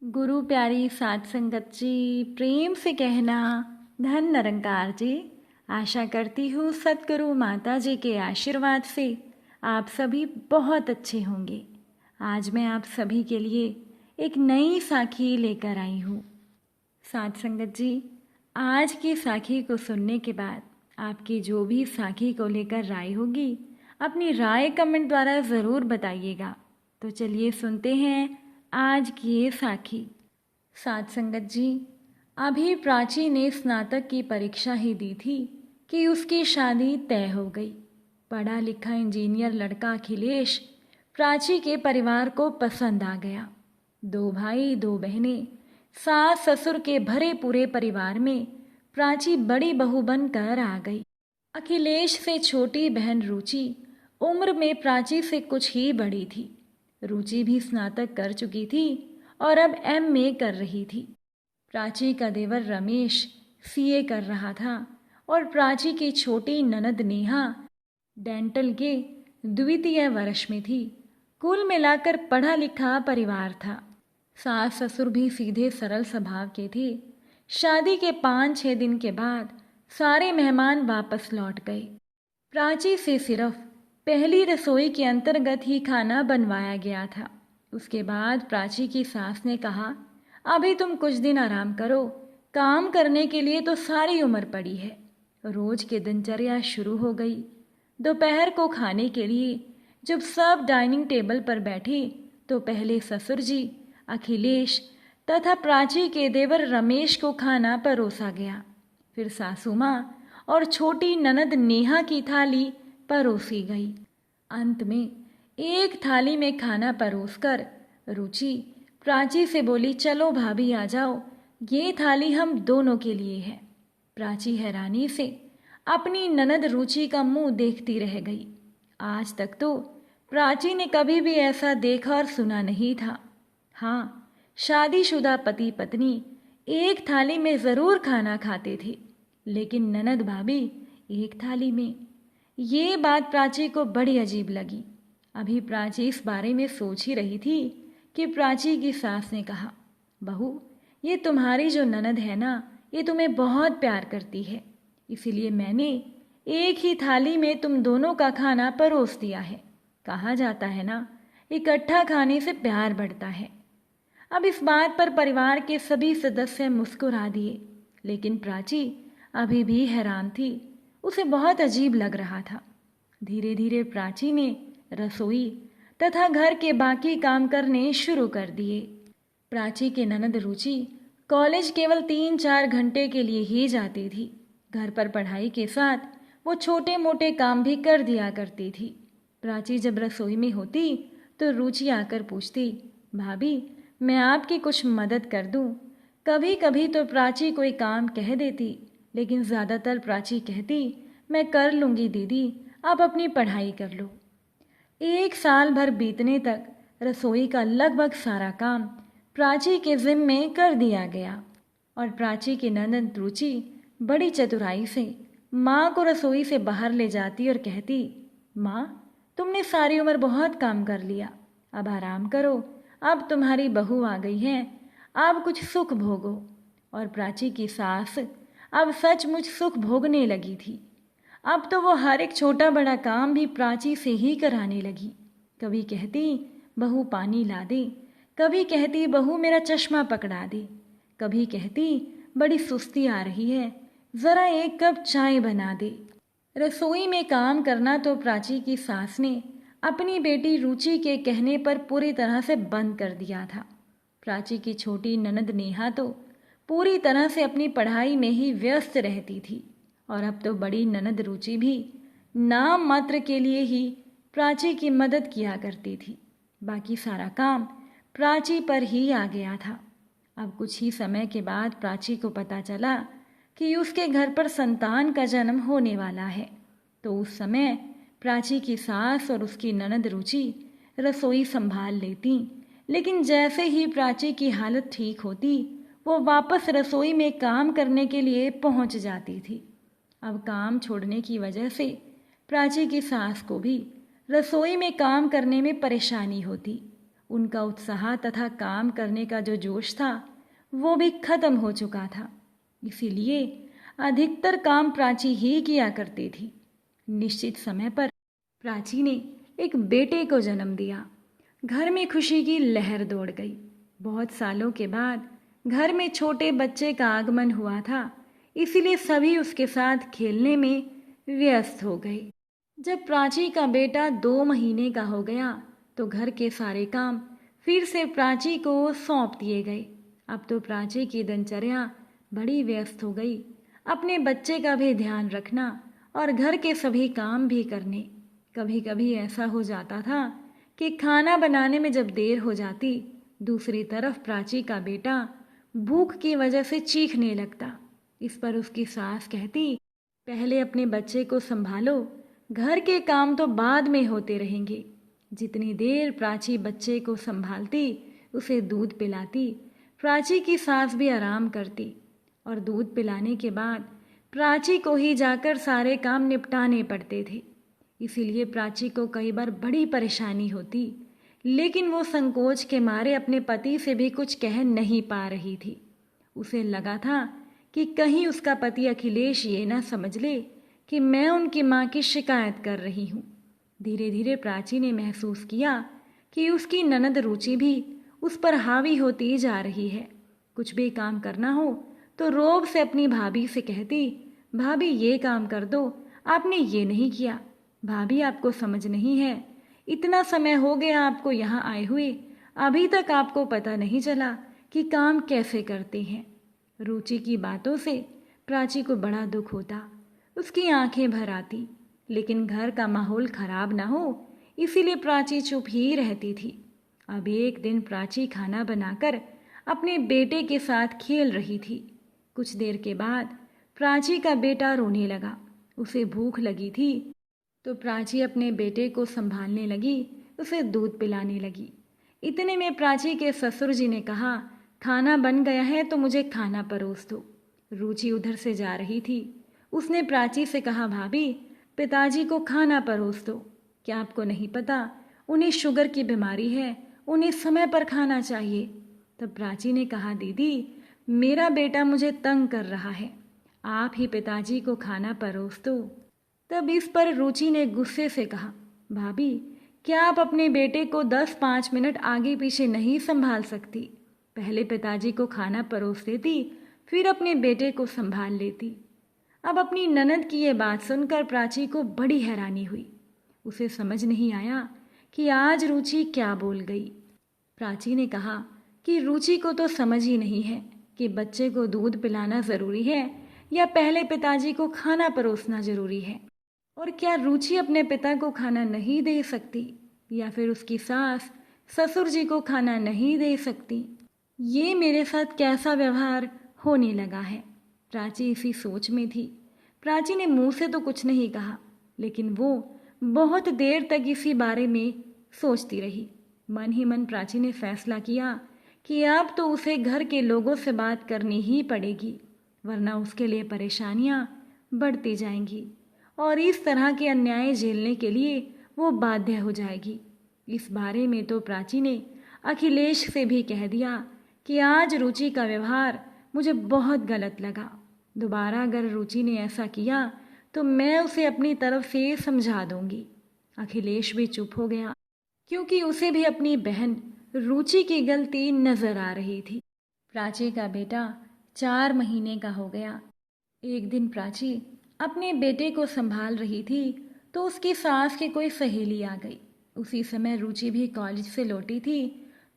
गुरु प्यारी साध संगत जी, प्रेम से कहना धन निरंकार जी। आशा करती हूँ सतगुरु माता जी के आशीर्वाद से आप सभी बहुत अच्छे होंगे। आज मैं आप सभी के लिए एक नई साखी लेकर आई हूँ। साध संगत जी, आज की साखी को सुनने के बाद आपकी जो भी साखी को लेकर राय होगी, अपनी राय कमेंट द्वारा ज़रूर बताइएगा। तो चलिए सुनते हैं आज की ये साखी। साध संगत जी, अभी प्राची ने स्नातक की परीक्षा ही दी थी कि उसकी शादी तय हो गई। पढ़ा लिखा इंजीनियर लड़का अखिलेश प्राची के परिवार को पसंद आ गया। 2 भाई 2 बहनें, सास ससुर के भरे पूरे परिवार में प्राची बड़ी बहू बनकर आ गई। अखिलेश से छोटी बहन रुचि उम्र में प्राची से कुछ ही बड़ी थी। रुचि भी स्नातक कर चुकी थी और अब एमए कर रही थी। प्राची का देवर रमेश सीए कर रहा था और प्राची की छोटी ननद नेहा डेंटल के द्वितीय वर्ष में थी। कुल मिलाकर पढ़ा लिखा परिवार था। सास ससुर भी सीधे सरल स्वभाव के थे। शादी के 5-6 दिन के बाद सारे मेहमान वापस लौट गए। प्राची से सिर्फ पहली रसोई के अंतर्गत ही खाना बनवाया गया था। उसके बाद प्राची की सास ने कहा, अभी तुम कुछ दिन आराम करो, काम करने के लिए तो सारी उम्र पड़ी है। रोज की दिनचर्या शुरू हो गई। दोपहर को खाने के लिए जब सब डाइनिंग टेबल पर बैठे तो पहले ससुर जी, अखिलेश तथा प्राची के देवर रमेश को खाना परोसा गया। फिर सासू माँ और छोटी ननद नेहा की थाली परोसी गई। अंत में एक थाली में खाना परोसकर रुचि प्राची से बोली, चलो भाभी आ जाओ, ये थाली हम दोनों के लिए है। प्राची हैरानी से अपनी ननद रुचि का मुंह देखती रह गई। आज तक तो प्राची ने कभी भी ऐसा देखा और सुना नहीं था। हाँ, शादीशुदा पति पत्नी एक थाली में ज़रूर खाना खाते थे, लेकिन ननद भाभी एक थाली में। ये बात प्राची को बड़ी अजीब लगी। अभी प्राची इस बारे में सोच ही रही थी कि प्राची की सास ने कहा, बहू, ये तुम्हारी जो ननद है ना, ये तुम्हें बहुत प्यार करती है, इसीलिए मैंने एक ही थाली में तुम दोनों का खाना परोस दिया है। कहा जाता है ना, इकट्ठा खाने से प्यार बढ़ता है। अब इस बात पर परिवार के सभी सदस्य मुस्कुरा दिए, लेकिन प्राची अभी भी हैरान थी। उसे बहुत अजीब लग रहा था। धीरे धीरे प्राची ने रसोई तथा घर के बाकी काम करने शुरू कर दिए। प्राची के ननद रुचि कॉलेज केवल 3-4 घंटे के लिए ही जाती थी। घर पर पढ़ाई के साथ वो छोटे मोटे काम भी कर दिया करती थी। प्राची जब रसोई में होती तो रुचि आकर पूछती, भाभी, मैं आपकी कुछ मदद कर दूं? कभी कभी तो प्राची कोई काम कह देती, लेकिन ज़्यादातर प्राची कहती, मैं कर लूँगी दीदी, आप अपनी पढ़ाई कर लो। 1 साल भर बीतने तक रसोई का लगभग सारा काम प्राची के जिम्मे कर दिया गया और प्राची की ननद रुचि बड़ी चतुराई से माँ को रसोई से बाहर ले जाती और कहती, माँ, तुमने सारी उम्र बहुत काम कर लिया, अब आराम करो, अब तुम्हारी बहू आ गई है, अब कुछ सुख भोगो। और प्राची की सास अब सचमुच सुख भोगने लगी थी। अब तो वो हर एक छोटा बड़ा काम भी प्राची से ही कराने लगी। कभी कहती, बहू पानी ला दे, कभी कहती, बहू मेरा चश्मा पकड़ा दे, कभी कहती, बड़ी सुस्ती आ रही है, ज़रा 1 कप चाय बना दे। रसोई में काम करना तो प्राची की सास ने अपनी बेटी रुचि के कहने पर पूरी तरह से बंद कर दिया था। प्राची की छोटी ननद नेहा तो पूरी तरह से अपनी पढ़ाई में ही व्यस्त रहती थी और अब तो बड़ी ननद रुचि भी नाम मात्र के लिए ही प्राची की मदद किया करती थी। बाकी सारा काम प्राची पर ही आ गया था। अब कुछ ही समय के बाद प्राची को पता चला कि उसके घर पर संतान का जन्म होने वाला है। तो उस समय प्राची की सास और उसकी ननद रुचि रसोई संभाल लेती, लेकिन जैसे ही प्राची की हालत ठीक होती, वो वापस रसोई में काम करने के लिए पहुंच जाती थी। अब काम छोड़ने की वजह से प्राची की सास को भी रसोई में काम करने में परेशानी होती। उनका उत्साह तथा काम करने का जो जोश था वो भी खत्म हो चुका था। इसीलिए अधिकतर काम प्राची ही किया करती थी। निश्चित समय पर प्राची ने एक बेटे को जन्म दिया। घर में खुशी की लहर दौड़ गई। बहुत सालों के बाद घर में छोटे बच्चे का आगमन हुआ था, इसीलिए सभी उसके साथ खेलने में व्यस्त हो गए। जब प्राची का बेटा 2 महीने का हो गया तो घर के सारे काम फिर से प्राची को सौंप दिए गए। अब तो प्राची की दिनचर्या बड़ी व्यस्त हो गई। अपने बच्चे का भी ध्यान रखना और घर के सभी काम भी करने। कभी कभी ऐसा हो जाता था कि खाना बनाने में जब देर हो जाती, दूसरी तरफ प्राची का बेटा भूख की वजह से चीखने लगता। इस पर उसकी सास कहती, पहले अपने बच्चे को संभालो, घर के काम तो बाद में होते रहेंगे। जितनी देर प्राची बच्चे को संभालती, उसे दूध पिलाती, प्राची की सास भी आराम करती और दूध पिलाने के बाद प्राची को ही जाकर सारे काम निपटाने पड़ते थे। इसीलिए प्राची को कई बार बड़ी परेशानी होती, लेकिन वो संकोच के मारे अपने पति से भी कुछ कह नहीं पा रही थी। उसे लगा था कि कहीं उसका पति अखिलेश ये ना समझ ले कि मैं उनकी माँ की शिकायत कर रही हूँ। धीरे धीरे प्राची ने महसूस किया कि उसकी ननद रुचि भी उस पर हावी होती जा रही है। कुछ भी काम करना हो तो रोब से अपनी भाभी से कहती, भाभी ये काम कर दो, आपने ये नहीं किया। भाभी आपको समझ नहीं है, इतना समय हो गया आपको यहाँ आए हुए, अभी तक आपको पता नहीं चला कि काम कैसे करते हैं। रुचि की बातों से प्राची को बड़ा दुख होता, उसकी आंखें भर आती, लेकिन घर का माहौल खराब ना हो इसीलिए प्राची चुप ही रहती थी। अब एक दिन प्राची खाना बनाकर अपने बेटे के साथ खेल रही थी। कुछ देर के बाद प्राची का बेटा रोने लगा। उसे भूख लगी थी तो प्राची अपने बेटे को संभालने लगी, उसे दूध पिलाने लगी। इतने में प्राची के ससुर जी ने कहा, खाना बन गया है तो मुझे खाना परोस दो। रुचि उधर से जा रही थी। उसने प्राची से कहा, भाभी पिताजी को खाना परोस दो। क्या आपको नहीं पता, उन्हें शुगर की बीमारी है, उन्हें समय पर खाना चाहिए। तब प्राची ने कहा, दीदी मेरा बेटा मुझे तंग कर रहा है, आप ही पिताजी को खाना परोस दो। तब इस पर रुचि ने गुस्से से कहा, भाभी क्या आप अपने बेटे को 10-5 मिनट आगे पीछे नहीं संभाल सकती? पहले पिताजी को खाना परोस देती, फिर अपने बेटे को संभाल लेती। अब अपनी ननद की ये बात सुनकर प्राची को बड़ी हैरानी हुई। उसे समझ नहीं आया कि आज रुचि क्या बोल गई। प्राची ने कहा कि रुचि को तो समझ ही नहीं है कि बच्चे को दूध पिलाना ज़रूरी है या पहले पिताजी को खाना परोसना ज़रूरी है। और क्या रुचि अपने पिता को खाना नहीं दे सकती या फिर उसकी सास ससुर जी को खाना नहीं दे सकती? ये मेरे साथ कैसा व्यवहार होने लगा है? प्राची इसी सोच में थी। प्राची ने मुंह से तो कुछ नहीं कहा, लेकिन वो बहुत देर तक इसी बारे में सोचती रही। मन ही मन प्राची ने फैसला किया कि अब तो उसे घर के लोगों से बात करनी ही पड़ेगी, वरना उसके लिए परेशानियां बढ़ती जाएंगी और इस तरह के अन्याय झेलने के लिए वो बाध्य हो जाएगी। इस बारे में तो प्राची ने अखिलेश से भी कह दिया कि आज रुचि का व्यवहार मुझे बहुत गलत लगा। दोबारा अगर रुचि ने ऐसा किया तो मैं उसे अपनी तरफ से समझा दूंगी। अखिलेश भी चुप हो गया, क्योंकि उसे भी अपनी बहन रुचि की गलती नजर आ रही थी। प्राची का बेटा 4 महीने का हो गया। एक दिन प्राची अपने बेटे को संभाल रही थी तो उसकी सास की कोई सहेली आ गई। उसी समय रुचि भी कॉलेज से लौटी थी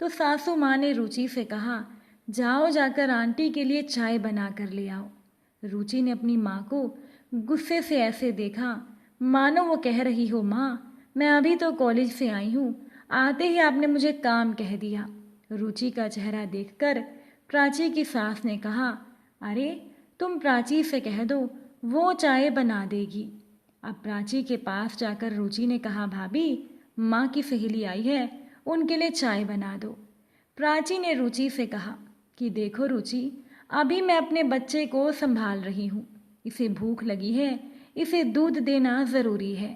तो सासू माँ ने रुचि से कहा, जाओ जाकर आंटी के लिए चाय बना कर ले आओ। रुचि ने अपनी माँ को गुस्से से ऐसे देखा मानो वो कह रही हो, माँ मैं अभी तो कॉलेज से आई हूँ, आते ही आपने मुझे काम कह दिया। रुचि का चेहरा देखकर प्राची की सास ने कहा, अरे तुम प्राची से कह दो, वो चाय बना देगी। अब प्राची के पास जाकर रुचि ने कहा, भाभी माँ की सहेली आई है, उनके लिए चाय बना दो। प्राची ने रुचि से कहा कि देखो रुचि, अभी मैं अपने बच्चे को संभाल रही हूँ, इसे भूख लगी है, इसे दूध देना ज़रूरी है।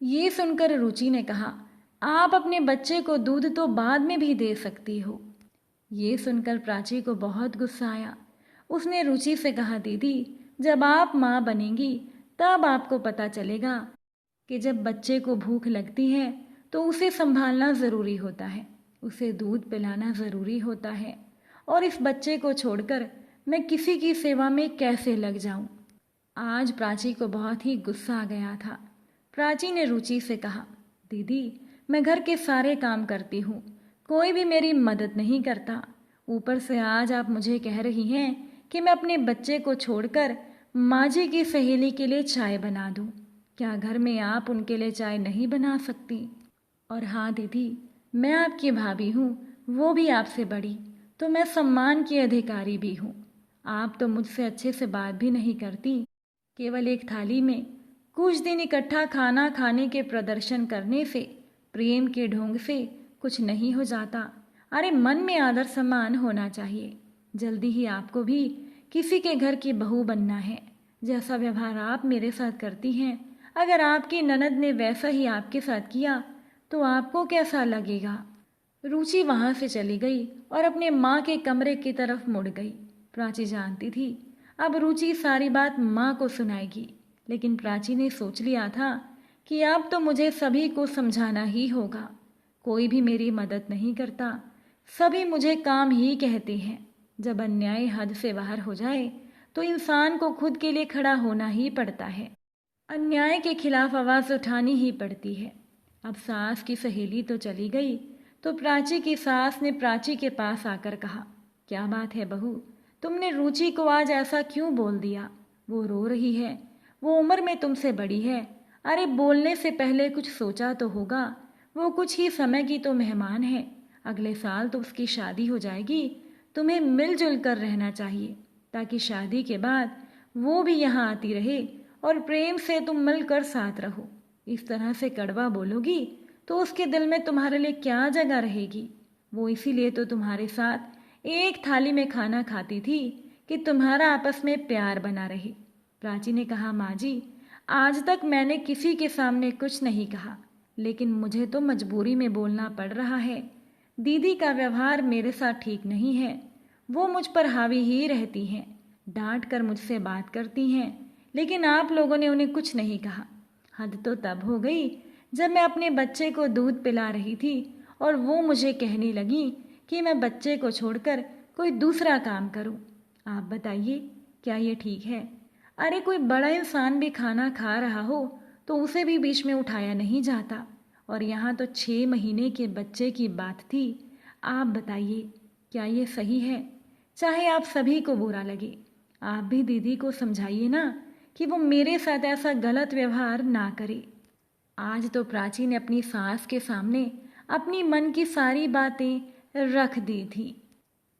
ये सुनकर रुचि ने कहा, आप अपने बच्चे को दूध तो बाद में भी दे सकती हो। ये सुनकर प्राची को बहुत गुस्सा आया। उसने रुचि से कहा, दीदी, जब आप माँ बनेंगी तब आपको पता चलेगा कि जब बच्चे को भूख लगती है तो उसे संभालना ज़रूरी होता है, उसे दूध पिलाना ज़रूरी होता है, और इस बच्चे को छोड़कर मैं किसी की सेवा में कैसे लग जाऊं। आज प्राची को बहुत ही गुस्सा आ गया था। प्राची ने रुचि से कहा, दीदी, मैं घर के सारे काम करती हूँ, कोई भी मेरी मदद नहीं करता। ऊपर से आज आप मुझे कह रही हैं कि मैं अपने बच्चे को छोड़कर माँ जी की सहेली के लिए चाय बना दूँ। क्या घर में आप उनके लिए चाय नहीं बना सकती? और हाँ दीदी, मैं आपकी भाभी हूँ, वो भी आपसे बड़ी, तो मैं सम्मान की अधिकारी भी हूँ। आप तो मुझसे अच्छे से बात भी नहीं करती। केवल एक थाली में कुछ दिन इकट्ठा खाना खाने के प्रदर्शन करने से, प्रेम के ढोंग से कुछ नहीं हो जाता। अरे मन में आदर सम्मान होना चाहिए। जल्दी ही आपको भी किसी के घर की बहू बनना है। जैसा व्यवहार आप मेरे साथ करती हैं, अगर आपकी ननद ने वैसा ही आपके साथ किया तो आपको कैसा लगेगा? रुचि वहाँ से चली गई और अपने माँ के कमरे की तरफ मुड़ गई। प्राची जानती थी अब रुचि सारी बात माँ को सुनाएगी, लेकिन प्राची ने सोच लिया था कि अब तो मुझे सभी को समझाना ही होगा। कोई भी मेरी मदद नहीं करता, सभी मुझे काम ही कहते हैं। जब अन्याय हद से बाहर हो जाए तो इंसान को खुद के लिए खड़ा होना ही पड़ता है, अन्याय के खिलाफ आवाज़ उठानी ही पड़ती है। अब सास की सहेली तो चली गई तो प्राची की सास ने प्राची के पास आकर कहा, क्या बात है बहू, तुमने रुचि को आज ऐसा क्यों बोल दिया? वो रो रही है, वो उम्र में तुमसे बड़ी है। अरे बोलने से पहले कुछ सोचा तो होगा। वो कुछ ही समय की तो मेहमान है, अगले साल तो उसकी शादी हो जाएगी। तुम्हें मिलजुल कर रहना चाहिए ताकि शादी के बाद वो भी यहाँ आती रहे और प्रेम से तुम मिलकर साथ रहो। इस तरह से कड़वा बोलोगी तो उसके दिल में तुम्हारे लिए क्या जगह रहेगी? वो इसीलिए तो तुम्हारे साथ एक थाली में खाना खाती थी कि तुम्हारा आपस में प्यार बना रहे। प्राची ने कहा, माँ जी, आज तक मैंने किसी के सामने कुछ नहीं कहा, लेकिन मुझे तो मजबूरी में बोलना पड़ रहा है। दीदी का व्यवहार मेरे साथ ठीक नहीं है। वो मुझ पर हावी ही रहती हैं, डांट कर मुझसे बात करती हैं, लेकिन आप लोगों ने उन्हें कुछ नहीं कहा। हद तो तब हो गई जब मैं अपने बच्चे को दूध पिला रही थी और वो मुझे कहने लगी कि मैं बच्चे को छोड़कर कोई दूसरा काम करूं। आप बताइए, क्या ये ठीक है? अरे कोई बड़ा इंसान भी खाना खा रहा हो तो उसे भी बीच में उठाया नहीं जाता, और यहाँ तो 6 महीने के बच्चे की बात थी। आप बताइए, क्या ये सही है? चाहे आप सभी को बुरा लगे, आप भी दीदी को समझाइए ना कि वो मेरे साथ ऐसा गलत व्यवहार ना करे। आज तो प्राची ने अपनी सास के सामने अपनी मन की सारी बातें रख दी थी।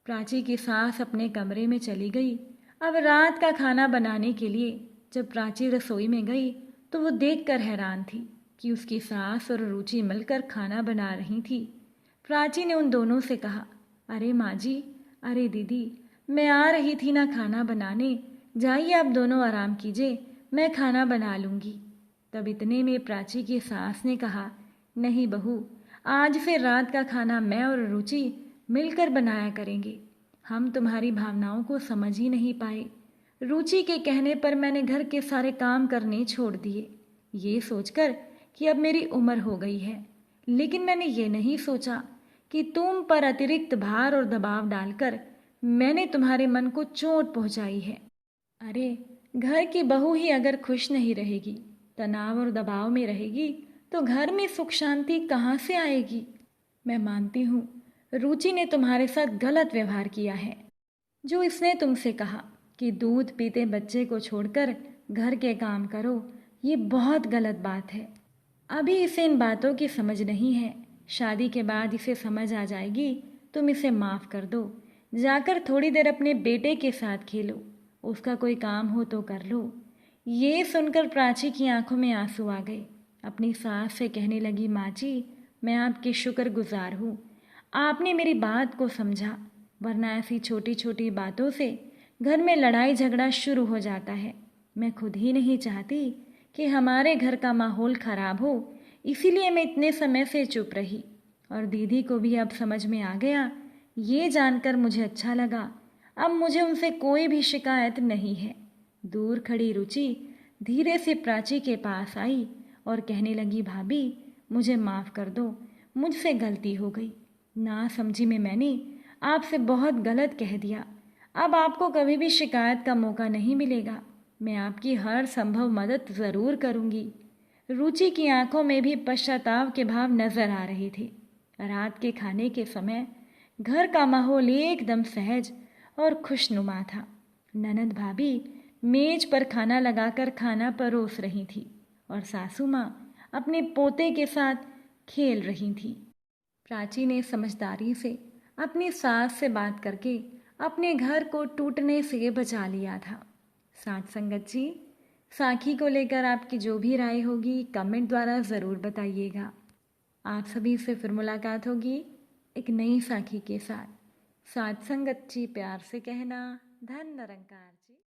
प्राची की सास अपने कमरे में चली गई। अब रात का खाना बनाने के लिए जब प्राची रसोई में गई तो वो देखकर हैरान थी कि उसकी सास और रुचि मिलकर खाना बना रही थी। प्राची ने उन दोनों से कहा, अरे माँ जी, अरे दीदी, मैं आ रही थी ना खाना बनाने, जाइए आप दोनों आराम कीजिए, मैं खाना बना लूँगी। तब इतने में प्राची की सास ने कहा, नहीं बहू, आज से रात का खाना मैं और रुचि मिलकर बनाया करेंगे। हम तुम्हारी भावनाओं को समझ ही नहीं पाए। रुचि के कहने पर मैंने घर के सारे काम करने छोड़ दिए, ये सोचकर कि अब मेरी उम्र हो गई है। लेकिन मैंने ये नहीं सोचा कि तुम पर अतिरिक्त भार और दबाव डालकर मैंने तुम्हारे मन को चोट पहुंचाई है। अरे घर की बहू ही अगर खुश नहीं रहेगी, तनाव और दबाव में रहेगी, तो घर में सुख शांति कहाँ से आएगी? मैं मानती हूँ रुचि ने तुम्हारे साथ गलत व्यवहार किया है। जो इसने तुमसे कहा कि दूध पीते बच्चे को छोड़कर घर के काम करो, ये बहुत गलत बात है। अभी इसे इन बातों की समझ नहीं है, शादी के बाद इसे समझ आ जाएगी। तुम इसे माफ़ कर दो, जाकर थोड़ी देर अपने बेटे के साथ खेलो, उसका कोई काम हो तो कर लो। ये सुनकर प्राची की आंखों में आंसू आ गए। अपनी सास से कहने लगी, माँ जी, मैं आपकी शुक्रगुजार हूँ, आपने मेरी बात को समझा, वरना ऐसी छोटी छोटी बातों से घर में लड़ाई झगड़ा शुरू हो जाता है। मैं खुद ही नहीं चाहती कि हमारे घर का माहौल खराब हो, इसीलिए मैं इतने समय से चुप रही। और दीदी को भी अब समझ में आ गया। ये जानकर मुझे अच्छा लगा। अब मुझे उनसे कोई भी शिकायत नहीं है। दूर खड़ी रुचि धीरे से प्राची के पास आई और कहने लगी, भाभी मुझे माफ़ कर दो, मुझसे गलती हो गई। ना समझी में मैंने आपसे बहुत गलत कह दिया। अब आपको कभी भी शिकायत का मौका नहीं मिलेगा। मैं आपकी हर संभव मदद ज़रूर करूँगी। रुचि की आंखों में भी पश्चाताप के भाव नजर आ रहे थे। रात के खाने के समय घर का माहौल एकदम सहज और खुशनुमा था। ननद भाभी मेज पर खाना लगाकर खाना परोस रही थी और सासू माँ अपने पोते के साथ खेल रही थी। प्राची ने समझदारी से अपनी सास से बात करके अपने घर को टूटने से बचा लिया था। साथ संगत जी, साखी को लेकर आपकी जो भी राय होगी कमेंट द्वारा ज़रूर बताइएगा। आप सभी से फिर मुलाकात होगी एक नई साखी के साथ। साथ संगत जी प्यार से कहना, धन निरंकार जी।